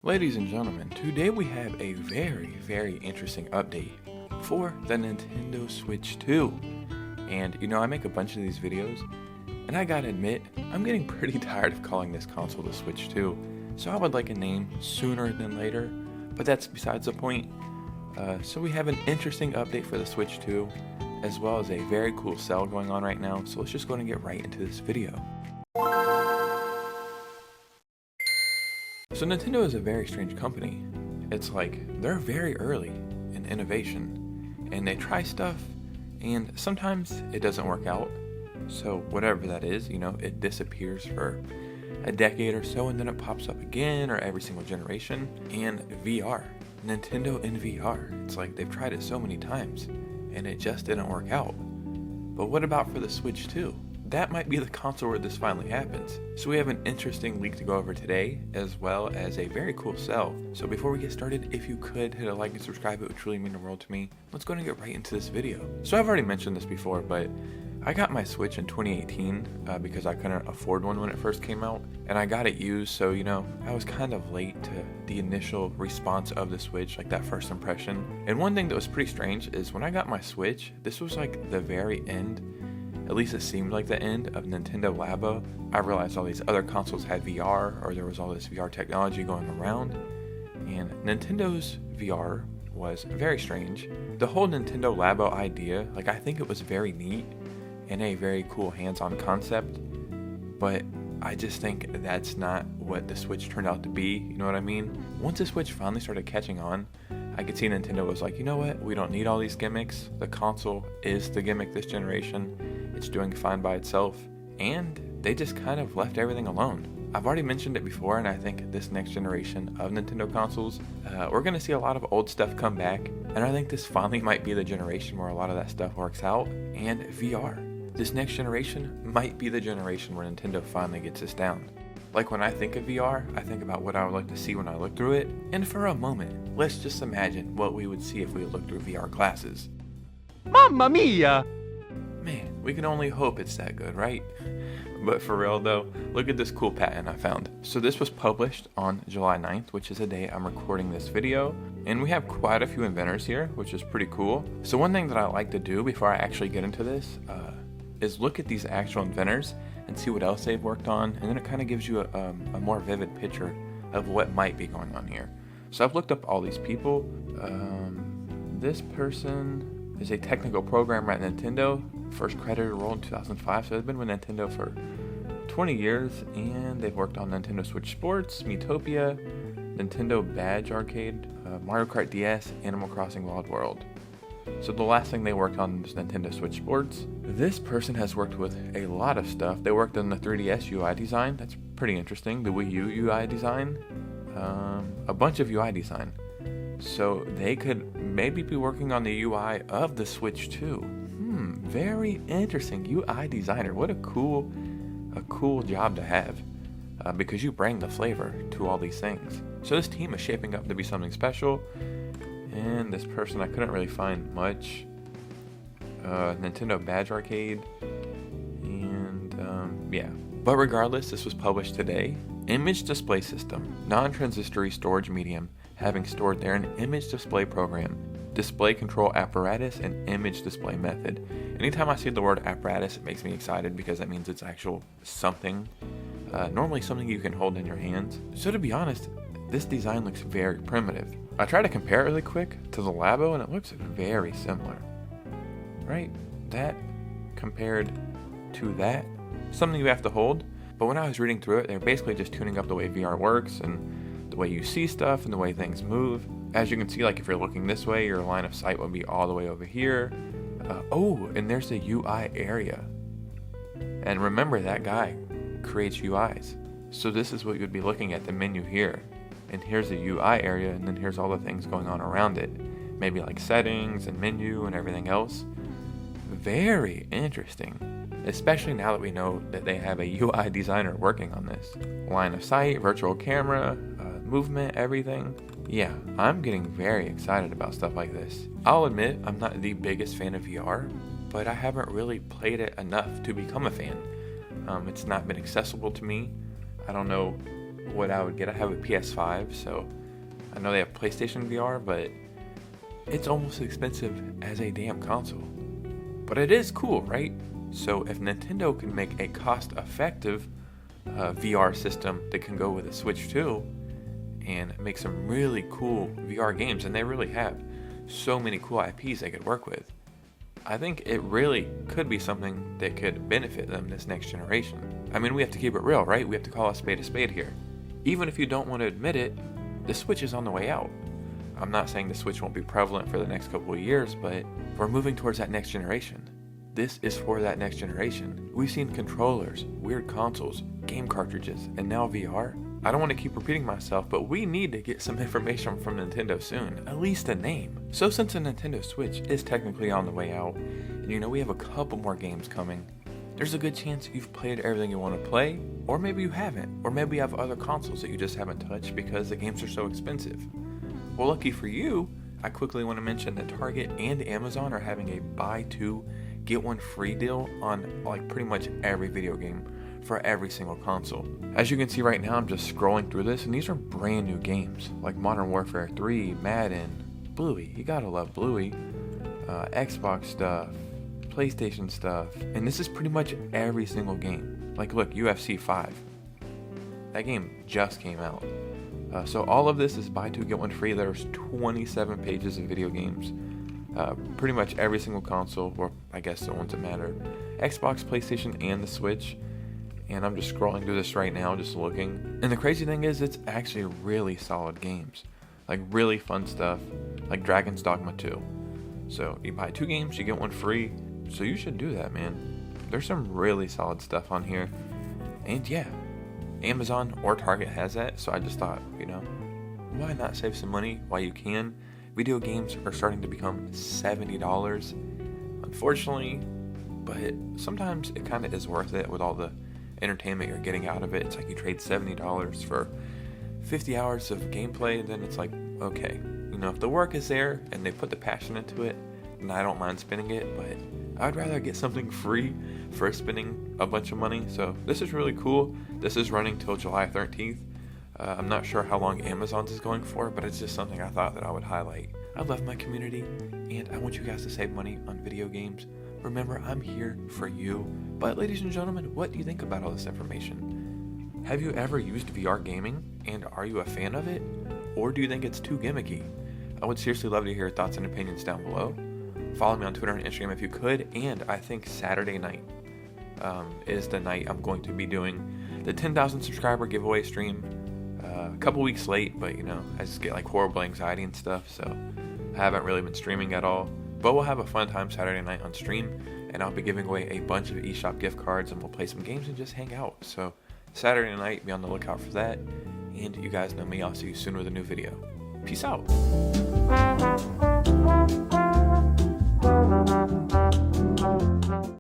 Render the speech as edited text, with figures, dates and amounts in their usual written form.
Ladies and gentlemen, today we have a very interesting update for the Nintendo Switch 2. And I make a bunch of these videos, and I gotta admit, I'm getting pretty tired of calling this console the Switch 2. So I would like a name sooner than later, but that's besides the point. So we have an interesting update for the Switch 2, as well as a very cool sale going on right now. So let's just go and get right into this video. So Nintendo is a very strange company. It's like they're very early in innovation, and they try stuff, and sometimes it doesn't work out. So whatever that is, it disappears for a decade or so, and then it pops up again, or every single generation. And VR, Nintendo in VR, it's like they've tried it so many times, and it just didn't work out. But what about for the Switch 2? That might be the console where this finally happens. So we have an interesting leak to go over today, as well as a very cool sell. So before we get started, if you could hit a like and subscribe, it would truly mean the world to me. Let's go and get right into this video. So I've already mentioned this before, but I got my Switch in 2018 because I couldn't afford one when it first came out, and I got it used, so I was kind of late to the initial response of the Switch, like that first impression. And one thing that was pretty strange is when I got my Switch, this was like the very end. At least it seemed like the end of Nintendo Labo. I realized all these other consoles had VR, or there was all this VR technology going around, and Nintendo's VR was very strange. The whole Nintendo Labo idea, I think it was very neat and a very cool hands-on concept, but I just think that's not what the Switch turned out to be, you know what I mean? Once the Switch finally started catching on, I could see Nintendo was like, you know what, we don't need all these gimmicks. The console is the gimmick this generation. It's doing fine by itself, and they just kind of left everything alone. I've already mentioned it before, and I think this next generation of Nintendo consoles, we're going to see a lot of old stuff come back, and I think this finally might be the generation where a lot of that stuff works out. And VR, this next generation might be the generation where Nintendo finally gets this down. Like when I think of VR, I think about what I would like to see when I look through it, and for a moment, let's just imagine what we would see if we looked through VR glasses. Mamma mia! Man, we can only hope it's that good, right? But for real though, look at this cool patent I found. So this was published on July 9th, which is the day I'm recording this video. And we have quite a few inventors here, which is pretty cool. So one thing that I like to do before I actually get into this is look at these actual inventors and see what else they've worked on. And then it kind of gives you a more vivid picture of what might be going on here. So I've looked up all these people. This person is a technical programmer at Nintendo. First credited role in 2005, so they've been with Nintendo for 20 years, and they've worked on Nintendo Switch Sports, Miitopia, Nintendo Badge Arcade, Mario Kart DS, Animal Crossing Wild World. So the last thing they worked on was Nintendo Switch Sports. This person has worked with a lot of stuff. They worked on the 3DS UI design, that's pretty interesting, the Wii U UI design, a bunch of UI design. So they could maybe be working on the UI of the Switch 2. Very interesting. UI designer. What a cool job to have, because you bring the flavor to all these things. So this team is shaping up to be something special. And this person, I couldn't really find much. Nintendo Badge Arcade, and yeah. But regardless, this was published today. Image display system, non-transitory storage medium, having stored there an image display program, display control apparatus, and image display method. Anytime I see the word apparatus, it makes me excited because that means it's actual something. Normally something you can hold in your hands. So to be honest, this design looks very primitive. I tried to compare it really quick to the Labo, and it looks very similar. Right? That compared to that, something you have to hold. But when I was reading through it, they're basically just tuning up the way VR works and the way you see stuff and the way things move. As you can see, if you're looking this way, your line of sight would be all the way over here. And there's the UI area. And remember, that guy creates UIs. So this is what you'd be looking at, the menu here. And here's the UI area, and then here's all the things going on around it. Maybe like settings and menu and everything else. Very interesting. Especially now that we know that they have a UI designer working on this. Line of sight, virtual camera, movement, everything. Yeah, I'm getting very excited about stuff like this. I'll admit I'm not the biggest fan of VR, but I haven't really played it enough to become a fan. It's not been accessible to me. I don't know what I would get. I have a PS5, so I know they have PlayStation VR, but it's almost as expensive as a damn console. But it is cool, right? So if Nintendo can make a cost-effective VR system that can go with a Switch 2 and make some really cool VR games, and they really have so many cool IPs they could work with, I think it really could be something that could benefit them this next generation. I mean, we have to keep it real, right? We have to call a spade here. Even if you don't want to admit it, the Switch is on the way out. I'm not saying the Switch won't be prevalent for the next couple of years, but we're moving towards that next generation. This is for that next generation. We've seen controllers, weird consoles, game cartridges, and now VR. I don't want to keep repeating myself, but we need to get some information from Nintendo soon, at least a name. So since the Nintendo Switch is technically on the way out, and we have a couple more games coming, there's a good chance you've played everything you want to play, or maybe you haven't, or maybe you have other consoles that you just haven't touched because the games are so expensive. Well, lucky for you, I quickly want to mention that Target and Amazon are having a buy two, get one free deal on like pretty much every video game for every single console. As you can see right now, I'm just scrolling through this, and these are brand new games like Modern Warfare 3, Madden, Bluey, you gotta love Bluey, Xbox stuff, PlayStation stuff, and this is pretty much every single game. Like look, UFC 5, that game just came out. So all of this is buy two, get one free. There's 27 pages of video games. Pretty much every single console, or I guess the ones that matter. Xbox, PlayStation, and the Switch. And I'm just scrolling through this right now, just looking. And the crazy thing is, it's actually really solid games. Like really fun stuff, like Dragon's Dogma 2. So you buy two games, you get one free. So you should do that, man. There's some really solid stuff on here. And yeah, Amazon or Target has that. So I just thought, why not save some money while you can? Video games are starting to become $70, unfortunately, but sometimes it kind of is worth it with all the entertainment you're getting out of it. It's like you trade $70 for 50 hours of gameplay, then it's like, okay, if the work is there and they put the passion into it, then I don't mind spending it, but I'd rather get something free for spending a bunch of money. So this is really cool. This is running till July 13th. I'm not sure how long Amazon's is going for, but it's just something I thought that I would highlight. I love my community, and I want you guys to save money on video games. Remember, I'm here for you. But ladies and gentlemen, what do you think about all this information? Have you ever used VR gaming, and are you a fan of it? Or do you think it's too gimmicky? I would seriously love to hear your thoughts and opinions down below. Follow me on Twitter and Instagram if you could, and I think Saturday night is the night I'm going to be doing the 10,000 subscriber giveaway stream. A couple weeks late, but I just get like horrible anxiety and stuff, so I haven't really been streaming at all. But we'll have a fun time Saturday night on stream, and I'll be giving away a bunch of eShop gift cards, and we'll play some games and just hang out. So Saturday night, be on the lookout for that. And you guys know me, I'll see you soon with a new video. Peace out.